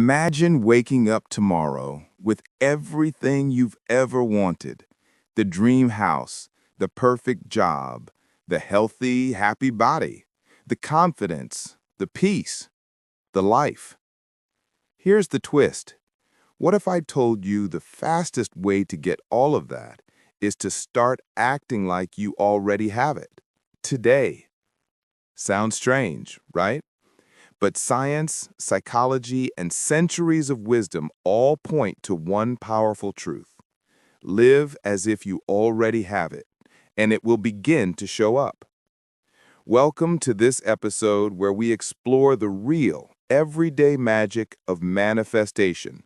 Imagine waking up tomorrow with everything you've ever wanted. The dream house, the perfect job, the healthy, happy body, the confidence, the peace, the life. Here's the twist. What if I told you the fastest way to get all of that is to start acting like you already have it? Today. Sounds strange, right? But science, psychology, and centuries of wisdom all point to one powerful truth. Live as if you already have it, and it will begin to show up. Welcome to this episode where we explore the real, everyday magic of manifestation,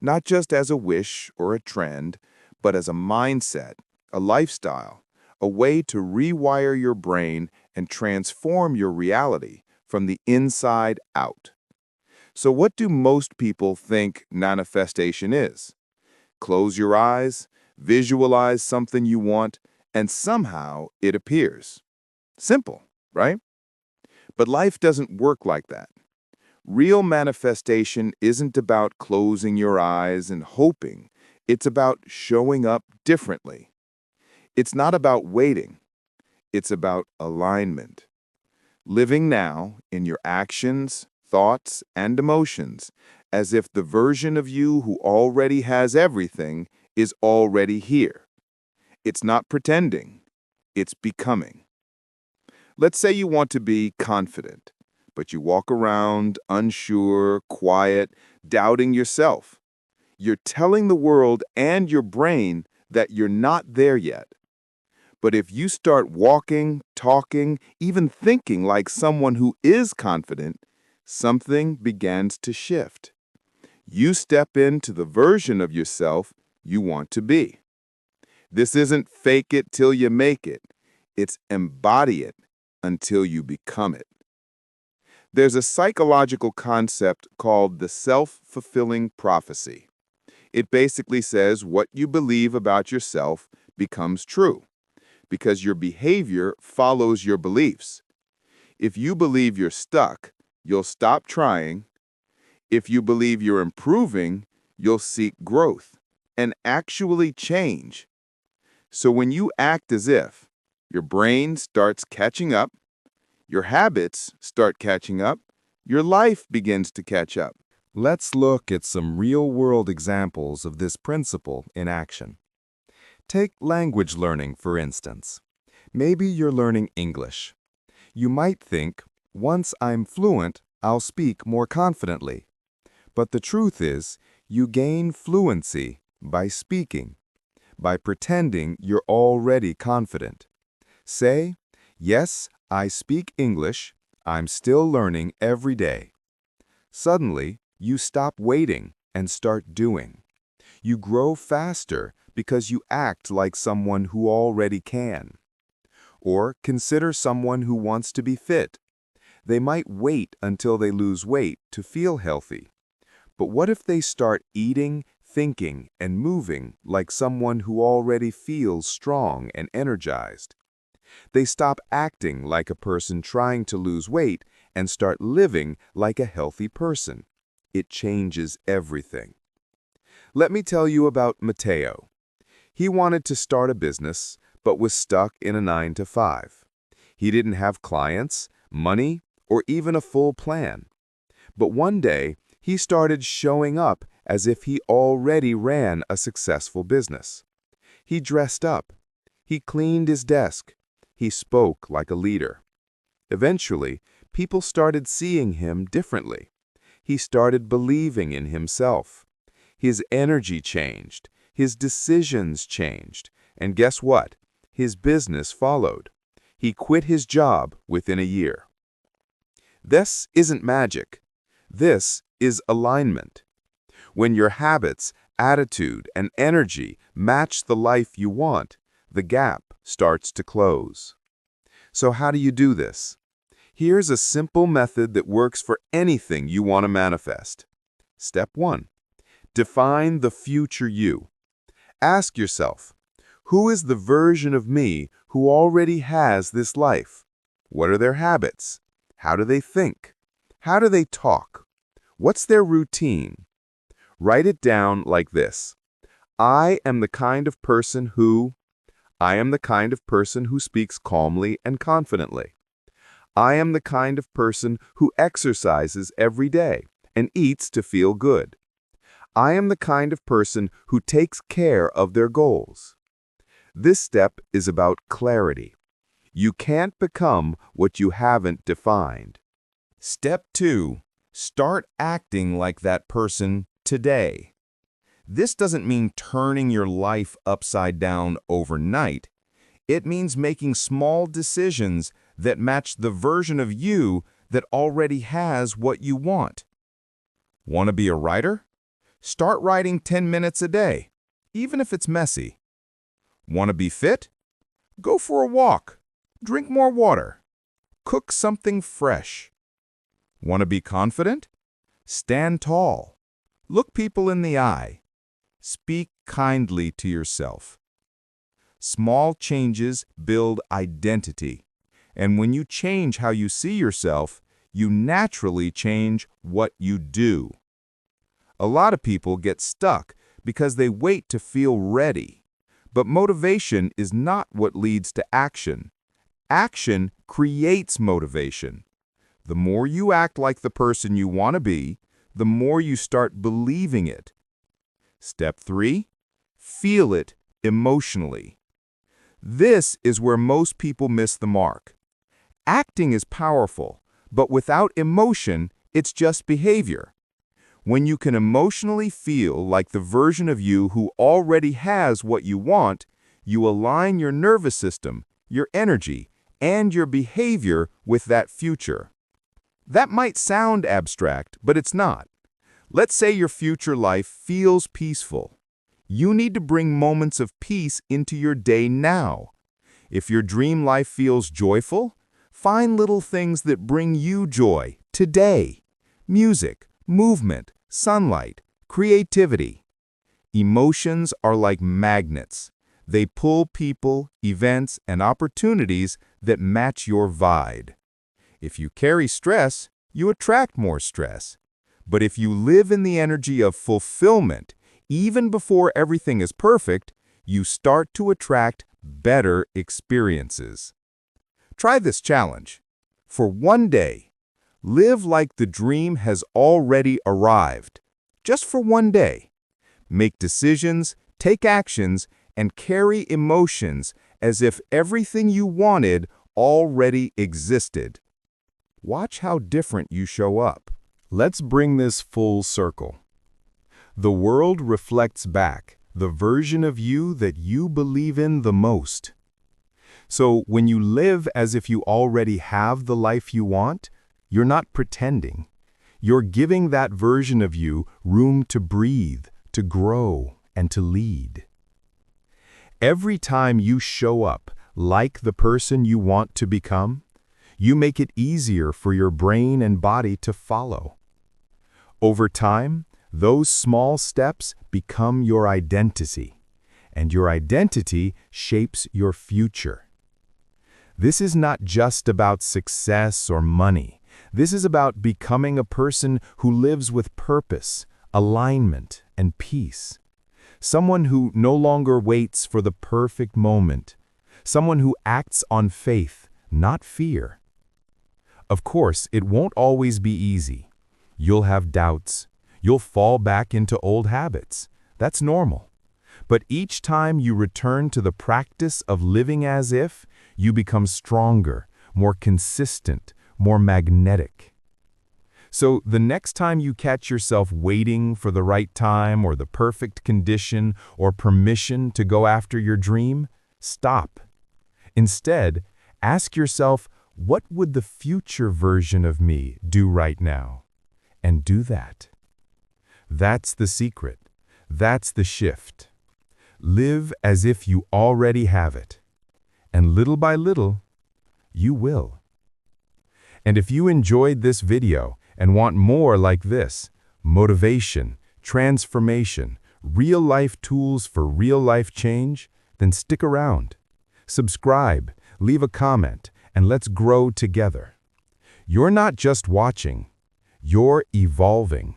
not just as a wish or a trend, but as a mindset, a lifestyle, a way to rewire your brain and transform your reality from the inside out. So what do most people think manifestation is? Close your eyes, visualize something you want, and somehow it appears. Simple, right? But life doesn't work like that. Real manifestation isn't about closing your eyes and hoping. It's about showing up differently. It's not about waiting. It's about alignment. Living now in your actions, thoughts, and emotions as if the version of you who already has everything is already here. It's not pretending, it's becoming. Let's say you want to be confident, but you walk around unsure, quiet, doubting yourself. You're telling the world and your brain that you're not there yet. But if you start walking, talking, even thinking like someone who is confident, something begins to shift. You step into the version of yourself you want to be. This isn't fake it till you make it. It's embody it until you become it. There's a psychological concept called the self-fulfilling prophecy. It basically says what you believe about yourself becomes true, because your behavior follows your beliefs. If you believe you're stuck, you'll stop trying. If you believe you're improving, you'll seek growth and actually change. So when you act as if, your brain starts catching up, your habits start catching up, your life begins to catch up. Let's look at some real-world examples of this principle in action. Take language learning, for instance. Maybe you're learning English. You might think, once I'm fluent, I'll speak more confidently. But the truth is, you gain fluency by speaking, by pretending you're already confident. Say, yes, I speak English, I'm still learning every day. Suddenly, you stop waiting and start doing. You grow faster because you act like someone who already can. Or consider someone who wants to be fit. They might wait until they lose weight to feel healthy. But what if they start eating, thinking, and moving like someone who already feels strong and energized? They stop acting like a person trying to lose weight and start living like a healthy person. It changes everything. Let me tell you about Matteo. He wanted to start a business, but was stuck in a 9-to-5. He didn't have clients, money, or even a full plan. But one day, he started showing up as if he already ran a successful business. He dressed up. He cleaned his desk. He spoke like a leader. Eventually, people started seeing him differently. He started believing in himself. His energy changed. His decisions changed. And guess what? His business followed. He quit his job within a year. This isn't magic. This is alignment. When your habits, attitude, and energy match the life you want, the gap starts to close. So how do you do this? Here's a simple method that works for anything you want to manifest. Step 1. Define the future you. Ask yourself, who is the version of me who already has this life? What are their habits? How do they think? How do they talk? What's their routine? Write it down like this. I am the kind of person who... I am the kind of person who speaks calmly and confidently. I am the kind of person who exercises every day and eats to feel good. I am the kind of person who takes care of their goals. This step is about clarity. You can't become what you haven't defined. Step 2. Start acting like that person today. This doesn't mean turning your life upside down overnight. It means making small decisions that match the version of you that already has what you want. Want to be a writer? Start writing 10 minutes a day, even if it's messy. Want to be fit? Go for a walk. Drink more water. Cook something fresh. Want to be confident? Stand tall. Look people in the eye. Speak kindly to yourself. Small changes build identity, and when you change how you see yourself, you naturally change what you do. A lot of people get stuck because they wait to feel ready. But motivation is not what leads to action. Action creates motivation. The more you act like the person you want to be, the more you start believing it. Step 3. Feel it emotionally. This is where most people miss the mark. Acting is powerful, but without emotion, it's just behavior. When you can emotionally feel like the version of you who already has what you want, you align your nervous system, your energy, and your behavior with that future. That might sound abstract, but it's not. Let's say your future life feels peaceful. You need to bring moments of peace into your day now. If your dream life feels joyful, find little things that bring you joy today. Music, movement, sunlight, creativity. Emotions are like magnets. They pull people, events, and opportunities that match your vibe. If you carry stress, you attract more stress. But if you live in the energy of fulfillment, even before everything is perfect, you start to attract better experiences. Try this challenge. For one day, live like the dream has already arrived. Just for one day. Make decisions, take actions, and carry emotions as if everything you wanted already existed. Watch how different you show up. Let's bring this full circle. The world reflects back the version of you that you believe in the most. So when you live as if you already have the life you want, you're not pretending. You're giving that version of you room to breathe, to grow, and to lead. Every time you show up like the person you want to become, you make it easier for your brain and body to follow. Over time, those small steps become your identity, and your identity shapes your future. This is not just about success or money. This is about becoming a person who lives with purpose, alignment, and peace. Someone who no longer waits for the perfect moment. Someone who acts on faith, not fear. Of course, it won't always be easy. You'll have doubts. You'll fall back into old habits. That's normal. But each time you return to the practice of living as if, you become stronger, more consistent, more magnetic. So the next time you catch yourself waiting for the right time or the perfect condition or permission to go after your dream, stop. Instead, ask yourself, what would the future version of me do right now? And do that. That's the secret. That's the shift. Live as if you already have it. And little by little, you will. And if you enjoyed this video and want more like this, motivation, transformation, real-life tools for real-life change, then stick around. Subscribe, leave a comment, and let's grow together. You're not just watching. You're evolving.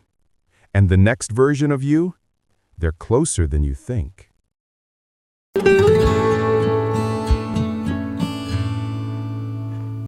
And the next version of you, they're closer than you think.